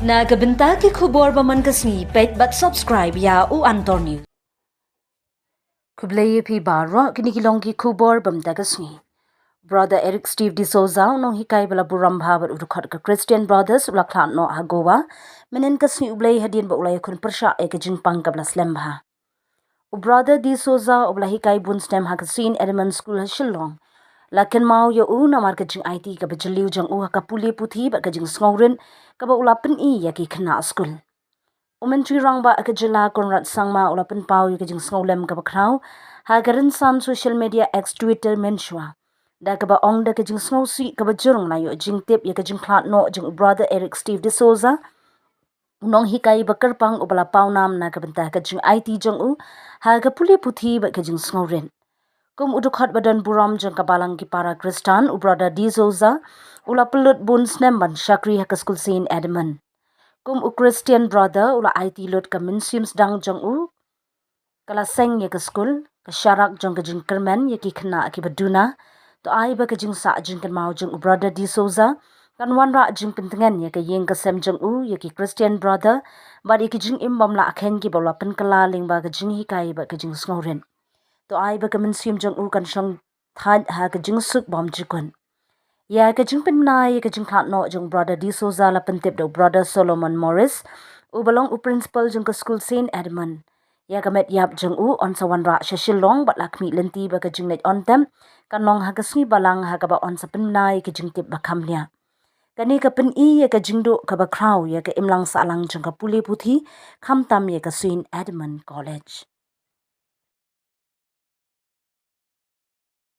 Nagabenta ki khubor baman kasni pet but subscribe ya u Antor News. Kublay pi barwa kini kilong ki khubor bamta kasni. Brother Eric Steve de SOUZA nong hikai bala buram bhabat udukhat ka Christian Brothers ula klan no hagowa menen kasni ublay hadin ba ulay kun persha e ka jingpang kabla slem bha. U brother de SOUZA ubla hikai bun stem ha kasin Edmund School ha Shillong. Lakin mau ya u namar ka jing IT ka bajaliu jang u ha ka puli puthi ba ka jing Sngewlem ka ba ulapen I ya ki khna school. Umentri rang ba ka jila Conrad Sangma ulapen pau ya ka jing Sngewlem ka ba krau ha garin sam social media ex Twitter menshwa. Da ka ba ong da ka jing Sngewsi ka ba jurong na yo jing tip ya ka jingkhlad no jing brother Eric Steve de SOUZA. Unong hikai ba kerpang ubala pau nam na ka benta ka jing IT jang u ha ka puli puthi ba ka jing Sngewlem. Kum udukhat badan buram jang kabalang ki para Kristan u brother de SOUZA ula pelut bun snem ban syakri ha school sin Edmund. Kum u Christian brother ula IT lut ka minsims dang jang u kala seng ya ka school ka syarak jang ka jing kermen ya ki khna ki baduna to ai ba ka jing sa jing kan mau jang u brother de SOUZA kan wan ra jing pentengan ya ka yeng ka sem jang u ya ki Christian brother ba ki jing imbam la akhen ki bola pen kala ling ba ka jing hikai ba ka jing Sngewlem. To ai ba kamen sim jang u kan shang thad ha ka jing suk bom jikun ya ka jing pen nai ka jing khat no jang brother de SOUZA la pentip do brother Solomon Morris u balong u principal jang ka school Saint Edmund ya ka met yap jang u on sawan ra shashilong bat lakmi lenti ba ka jing net on tem kan long ha ka sni balang ha ka ba on sa pen nai ka jing tip ba khamnya kani ka pen I ya ka jing do ka ba kraw ya ka imlang sa alang jang ka puli puthi kham tam ya ka Saint Edmund College.